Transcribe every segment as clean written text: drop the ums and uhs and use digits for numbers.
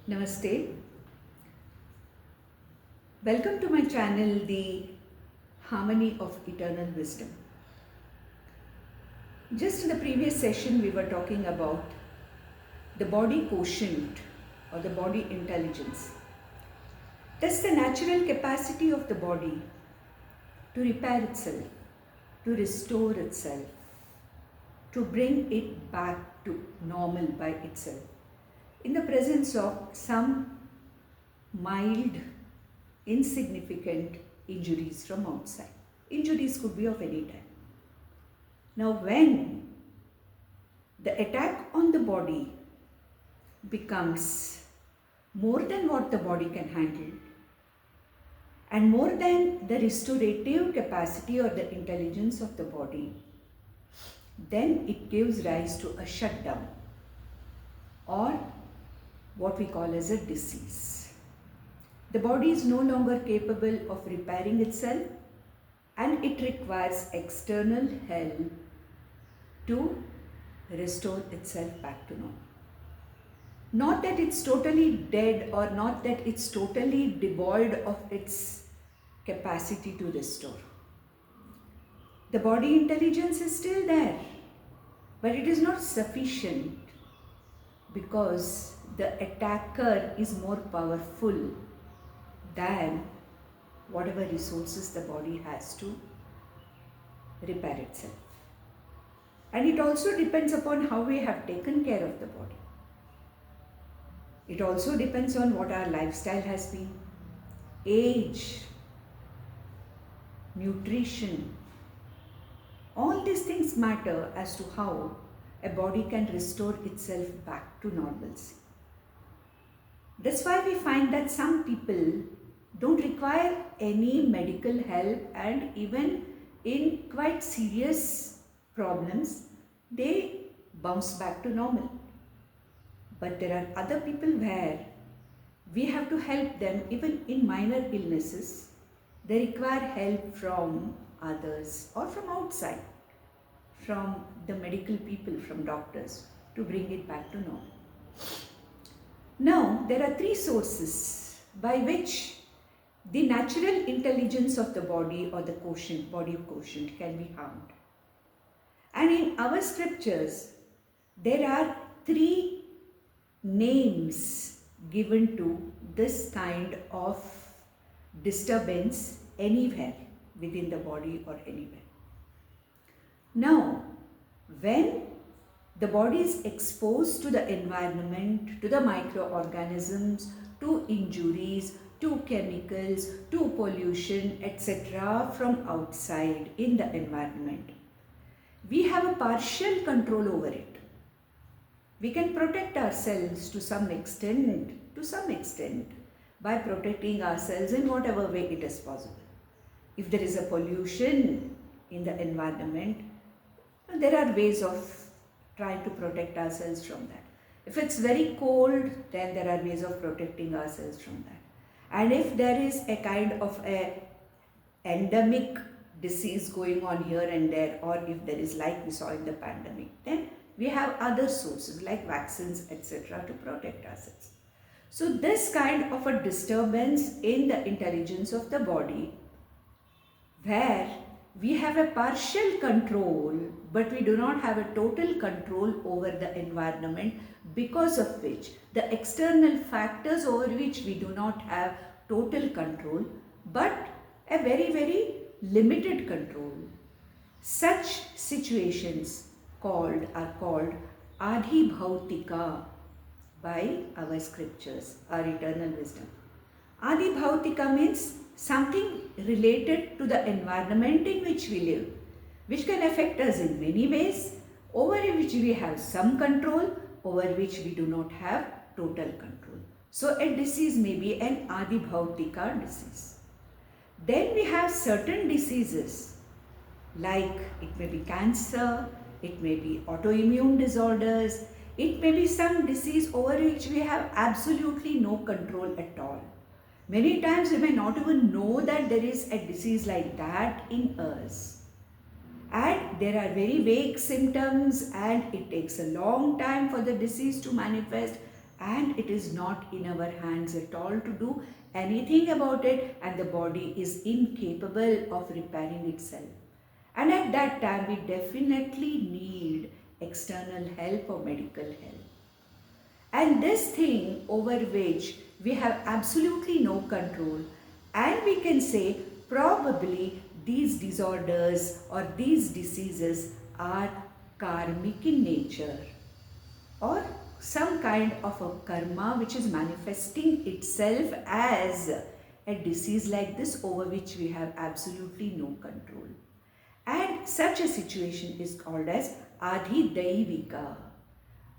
Namaste. Welcome to my channel, The Harmony of Eternal Wisdom. Just in the previous session, we were talking about the body quotient or the body intelligence. That's the natural capacity of the body to repair itself, to restore itself, to bring it back to normal by itself, in the presence of some mild, insignificant injuries from outside. Injuries could be of any type. Now, when the attack on the body becomes more than what the body can handle and more than the restorative capacity or the intelligence of the body, then it gives rise to a shutdown or what we call as a disease. The body is no longer capable of repairing itself and it requires external help to restore itself back to normal. Not that it's totally dead or not that it's totally devoid of its capacity to restore. The body intelligence is still there, but it is not sufficient because the attacker is more powerful than whatever resources the body has to repair itself. And it also depends upon how we have taken care of the body. It also depends on what our lifestyle has been, age, nutrition. All these things matter as to how a body can restore itself back to normalcy. That's why we find that some people don't require any medical help, and even in quite serious problems, they bounce back to normal. But there are other people where we have to help them even in minor illnesses. They require help from others or from outside, from the medical people, from doctors, to bring it back to normal. Now, there are three sources by which the natural intelligence of the body or the quotient, body quotient, can be harmed. And in our scriptures, there are three names given to this kind of disturbance anywhere within the body or anywhere. Now, when the body is exposed to the environment, to the microorganisms, to injuries, to chemicals, to pollution, etc. from outside in the environment, we have a partial control over it. We can protect ourselves to some extent by protecting ourselves in whatever way it is possible. If there is a pollution in the environment, there are ways of trying to protect ourselves from that. If it's very cold, then there are ways of protecting ourselves from that. And if there is a kind of a endemic disease going on here and there, or if there is, like we saw in the pandemic, then we have other sources like vaccines, etc. to protect ourselves. So this kind of a disturbance in the intelligence of the body, where we have a partial control but we do not have a total control over the environment, because of which the external factors over which we do not have total control but a very, very limited control. Such situations are called adhibhautika by our scriptures, our eternal wisdom. Adhibhautika means something related to the environment in which we live, which can affect us in many ways, over which we have some control, over which we do not have total control. So a disease may be an adhibhautika disease. Then we have certain diseases, like it may be cancer, it may be autoimmune disorders, it may be some disease over which we have absolutely no control at all. Many times we may not even know that there is a disease like that in us. And there are very vague symptoms and it takes a long time for the disease to manifest, and it is not in our hands at all to do anything about it, and the body is incapable of repairing itself. And at that time, we definitely need external help or medical help. And this thing over which we have absolutely no control, and we can say probably these disorders or these diseases are karmic in nature, or some kind of a karma which is manifesting itself as a disease like this over which we have absolutely no control. And such a situation is called as Adhidaivika.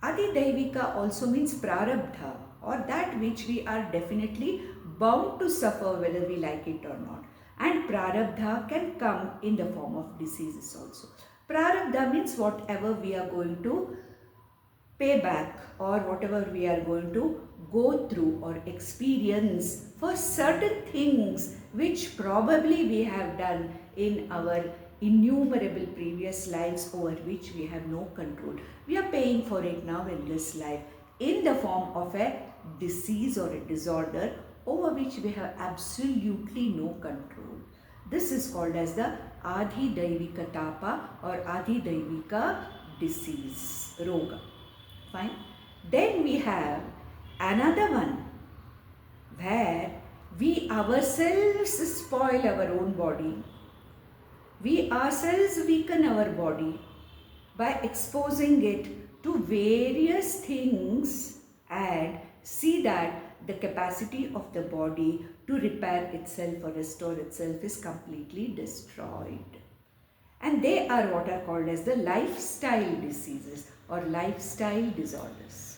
Adhidaivika also means prarabdha, or that which we are definitely bound to suffer whether we like it or not. And prarabdha can come in the form of diseases also. Prarabdha means whatever we are going to pay back, or whatever we are going to go through or experience for certain things which probably we have done in our innumerable previous lives over which we have no control. We are paying for it now in this life in the form of a disease or a disorder over which we have absolutely no control. This is called as the Adhidaivika tapa or Adhidaivika disease, roga. Fine. Then we have another one where we ourselves spoil our own body. We ourselves weaken our body by exposing it to various things and see that the capacity of the body to repair itself or restore itself is completely destroyed. And they are what are called as the lifestyle diseases or lifestyle disorders.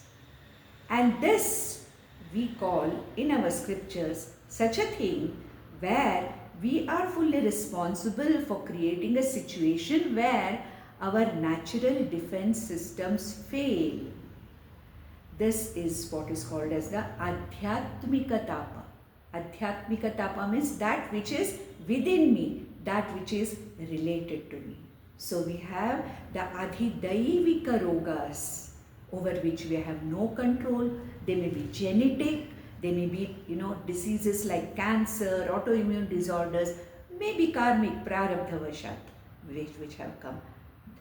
And this we call in our scriptures such a thing where we are fully responsible for creating a situation where our natural defense systems fail. This is what is called as the Adhyatmika tapa. Adhyatmika tapa means that which is within me, that which is related to me. So we have the Adhidaivika rogas over which we have no control. They may be genetic, they may be, diseases like cancer, autoimmune disorders, maybe karmic, prarabdhavashat, which have come.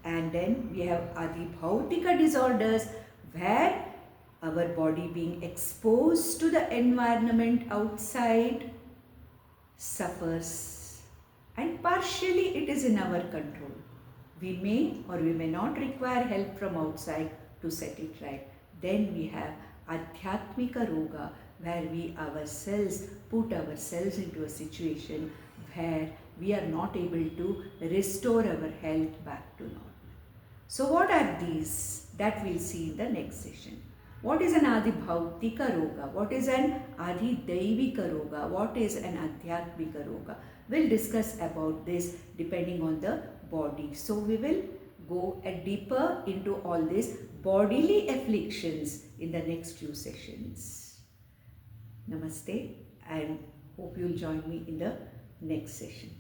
And then we have adhibhautika disorders where our body being exposed to the environment outside suffers. And partially it is in our control. We may or we may not require help from outside to set it right. Then we have Adhyatmika roga, where we ourselves put ourselves into a situation where we are not able to restore our health back to normal. So what are these? That we'll see in the next session. What is an Adhibhautika roga? What is an Adhidaivika roga? What is an Adhyatmika roga? We'll discuss about this depending on the body. So we will go deeper into all these bodily afflictions in the next few sessions. Namaste, and hope you'll join me in the next session.